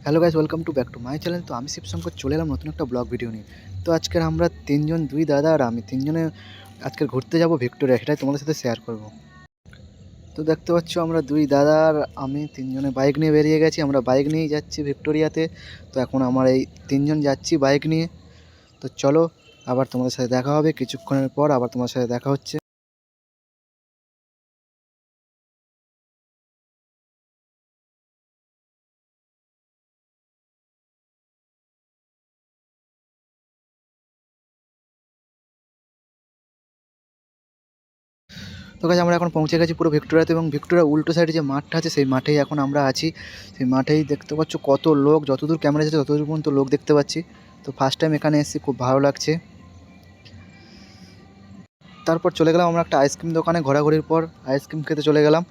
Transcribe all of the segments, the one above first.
Hello guys, welcome to back to my channel. তো আমি শিবশঙ্কর চলে এলাম নতুন একটা ব্লগ ভিডিও নিয়ে। তো আজকের আমরা তিনজন, দুই দাদা আর আমি তিনজনে আজকের ঘুরতে যাব ভিক্টোরিয়া, সেটাই তোমাদের সাথে শেয়ার করব। তো দেখতে পাচ্ছ আমরা দুই দাদা আর আমি তিনজনে বাইক নিয়ে বেরিয়ে গেছি। আমরা বাইক নিয়েই যাচ্ছি ভিক্টোরিয়াতে। তো এখন আমার এই তিনজন যাচ্ছি বাইক নিয়ে। তো চলো, আবার তোমাদের সাথে দেখা হবে কিছুক্ষণের পর, আবার তোমার সাথে দেখা হচ্ছে। তো গাইস, আমরা এখন পৌঁছে গেছি পুরো ভিক্টোরিয়াতে, এবং ভিক্টোরিয়া উল্টো সাইডে যে মাঠটা আছে সেই মাঠেই এখন আমরা আছি। সেই মাঠেই দেখতে পাচ্ছ কত লোক, যতদূর ক্যামেরা যাচ্ছে ততদূর পর্যন্ত লোক দেখতে পাচ্ছি। তো ফার্স্ট টাইম এখানে এসেছি, খুব ভালো লাগছে। তারপর চলে গেলাম আমরা একটা আইসক্রিম দোকানে, ঘোরাঘুরির পর আইসক্রিম খেতে চলে গেলাম।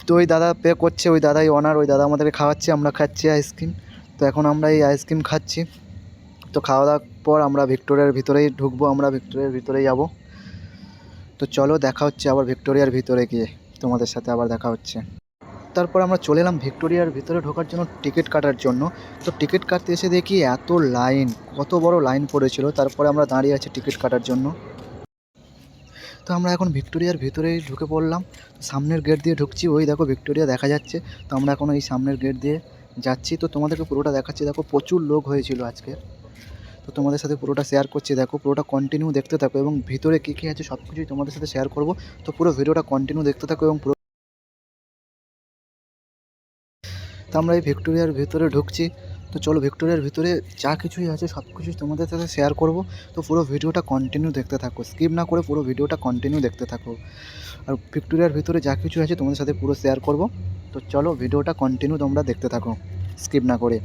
তো ওই দাদা পে করছে, ওই দাদাই অনার, ওই দাদা আমাদেরকে খাওয়াচ্ছে, আমরা খাচ্ছি আইসক্রিম। তো এখন আমরা এই আইসক্রিম খাচ্ছি। তো খাওয়া দাওয়ার পর আমরা ভিক্টোরিয়ার ভিতরেই ঢুকবো, আমরা ভিক্টোরিয়ার ভিতরেই যাব। তো চলো, দেখা হচ্ছে আবার ভিক্টোরিয়ার ভিতরে গিয়ে, তোমাদের সাথে আবার দেখা হচ্ছে। তারপর আমরা চলে এলাম ভিক্টোরিয়ার ভিতরে ঢোকার জন্য টিকিট কাটার জন্য। তো টিকিট কাটতে এসে দেখি এত লাইন, কত বড় লাইন পড়েছিল। তারপরে আমরা দাঁড়িয়ে আছি টিকিট কাটার জন্য। তো আমরা এখন ভিক্টোরিয়ার ভিতরেই ঢুকে পড়লাম। সামনের গেট দিয়ে ঢুকছি, ওই দেখো ভিক্টোরিয়া দেখা যাচ্ছে। তো আমরা এখন এই সামনের গেট দিয়ে যাচ্ছি। তো তোমাদেরকে পুরোটা দেখাচ্ছি, দেখো প্রচুর লোক হয়েছিল আজকে। তো তোমাদের সাথে পুরোটা শেয়ার করছি, দেখো পুরোটা কন্টিনিউ দেখতে থাকো, এবং ভিতরে কী কী আছে সব কিছুই তোমাদের সাথে শেয়ার করব। তো পুরো ভিডিওটা কন্টিনিউ দেখতে থাকো এবং পুরো। তো আমরা এই ভিক্টোরিয়ার ভিতরে ঢুকছি। তো চলো, ভিক্টোরিয়ার ভিতরে যা কিছুই আছে সব কিছুই তোমাদের সাথে শেয়ার করব। তো পুরো ভিডিওটা কন্টিনিউ দেখতে থাকো, স্কিপ না করে পুরো ভিডিওটা কন্টিনিউ দেখতে থাকো। আর ভিক্টোরিয়ার ভিতরে যা কিছু আছে তোমাদের সাথে পুরো শেয়ার করব। তো চলো, ভিডিওটা কন্টিনিউ তোমরা দেখতে থাকো স্কিপ না করে।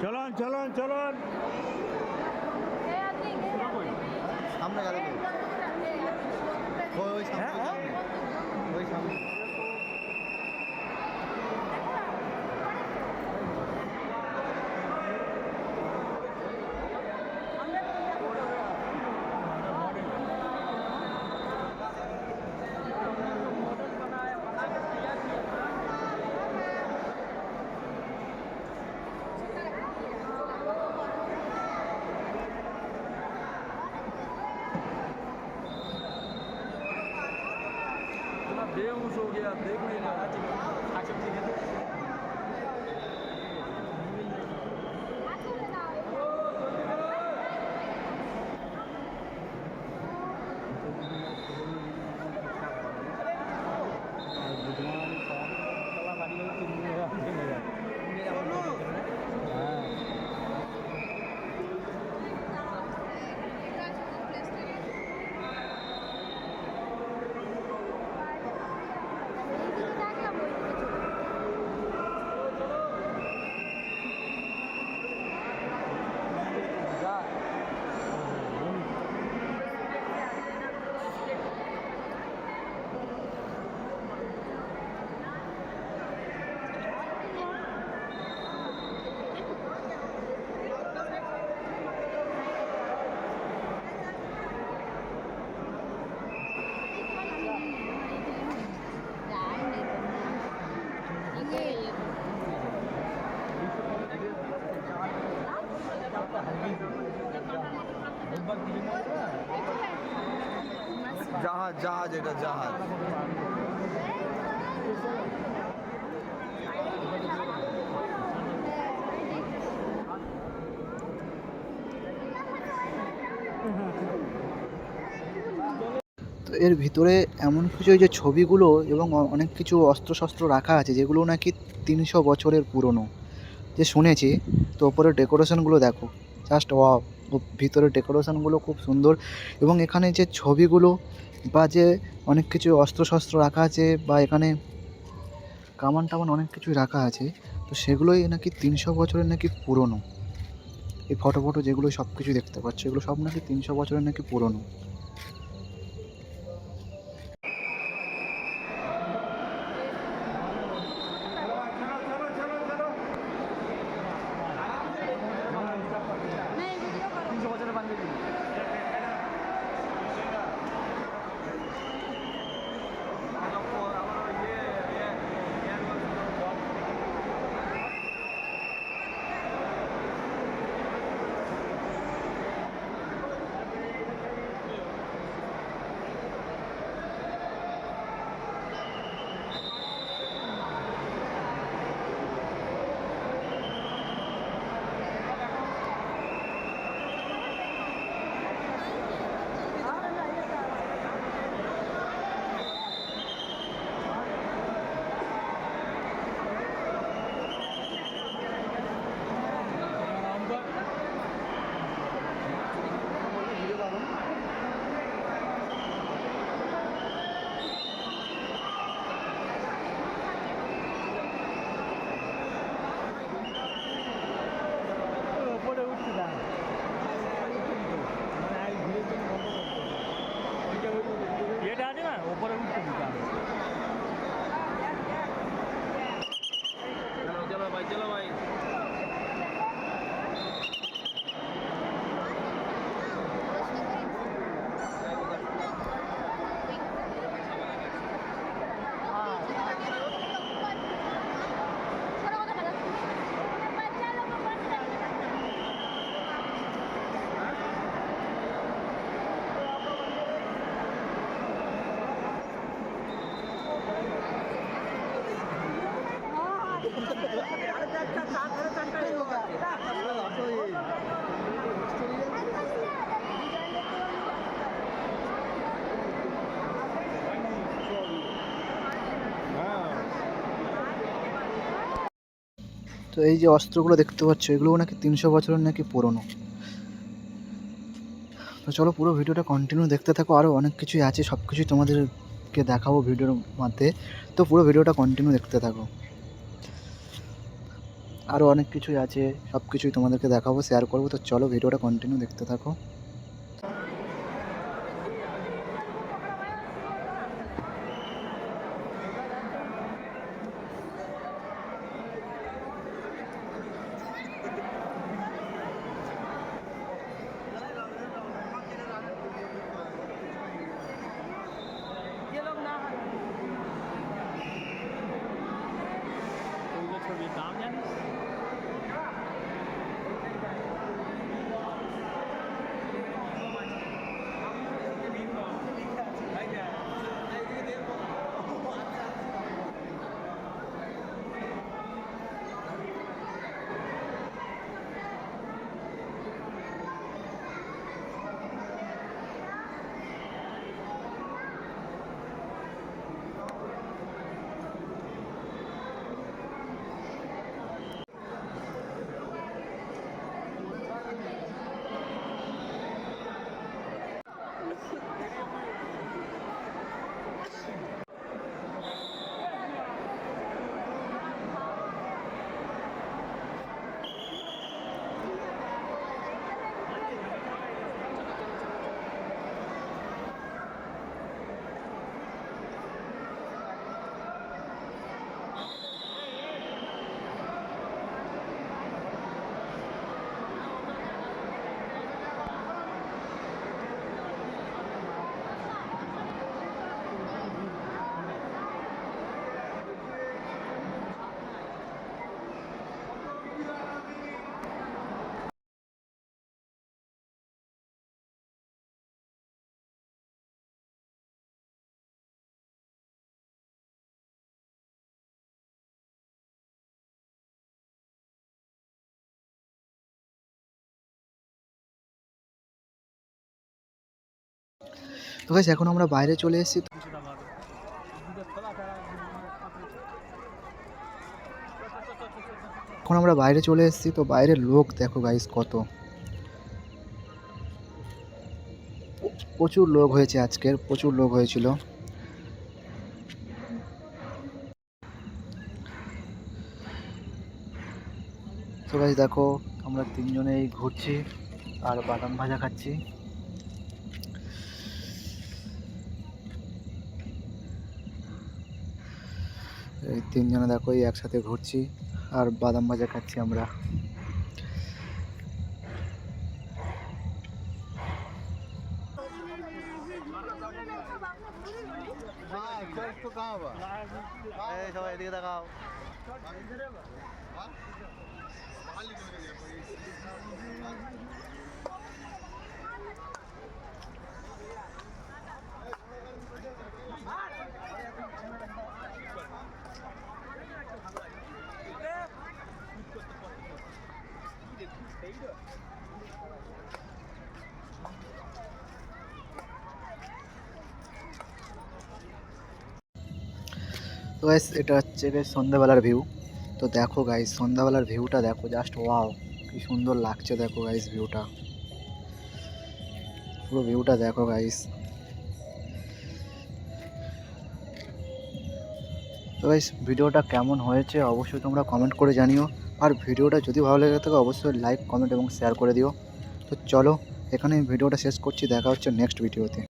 চলুন চলুন চলুন সামনে গেল তো ওই সামনে, ওই সামনে। बेहोश हो गया, देख नहीं रहा। জাহাজ জাহাজ এটা জাহাজ। তো এর ভিতরে এমন কিছু, এই যে ছবিগুলো এবং অনেক কিছু অস্ত্রশস্ত্র রাখা আছে, যেগুলো নাকি 300 বছরের পুরনো, যে শুনেছি। তো ওপরের ডেকোরেশনগুলো দেখো, জাস্ট ওয়াও। ভিতরের ডেকোরেশনগুলো খুব সুন্দর, এবং এখানে যে ছবিগুলো বা যে অনেক কিছু অস্ত্রশস্ত্র রাখা আছে, বা এখানে কামান টামান অনেক কিছুই রাখা আছে। তো সেগুলোই নাকি 300 বছরের নাকি পুরনো। এই ফটো ফটো যেগুলো সব কিছু দেখতে পাচ্ছ, এগুলো সব নাকি 300 বছরের নাকি পুরনো। चलो भाई তো এই যে অস্ত্রগুলো দেখতে পাচ্ছ এগুলো নাকি 300 বছরের নাকি পুরনো। তো চলো পুরো ভিডিওটা কন্টিনিউ দেখতে থাকো, আরও অনেক কিছুই আছে, সব কিছুই তোমাদেরকে দেখাবো ভিডিওর মধ্যে। তো পুরো ভিডিওটা কন্টিনিউ দেখতে থাকো, আরও অনেক কিছুই আছে, সব কিছুই তোমাদেরকে দেখাবো, শেয়ার করবো। তো চলো ভিডিওটা কন্টিনিউ দেখতে থাকো। ছবির দাম জানিস তো গাইস এখন আমরা বাইরে চলে এসেছি। এখন আমরা বাইরে চলে এসেছি, তো বাইরের লোক দেখো গাইস কত, প্রচুর লোক হয়েছে, আজকের প্রচুর লোক হয়েছিল। তো গাইস দেখো আমরা তিনজনেই ঘুরছি আর বাদাম ভাজা খাচ্ছি। এই তিনজনে দেখো এই একসাথে ঘুরছি আর বাদাম ভাজা খাচ্ছি আমরা। সবাই এদিকে দেখাও। তো গাইস এটা হচ্ছে গাইস সন্ধ্যাবেলার ভিউ। তো দেখো গাইস সন্ধ্যাবেলার ভিউটা দেখো, জাস্ট ওয়াও, কি সুন্দর লাগছে দেখো গাইস ভিউটা, পুরো ভিউটা দেখো গাইস। তো গাইস ভিডিওটা কেমন হয়েছে অবশ্যই তোমরা কমেন্ট করে জানিও, আর ভিডিওটা যদি ভালো লেগে থাকে অবশ্যই লাইক কমেন্ট এবং শেয়ার করে দিও। তো চলো এখানে ভিডিওটা শেষ করছি, দেখা হচ্ছে নেক্সট ভিডিওতে।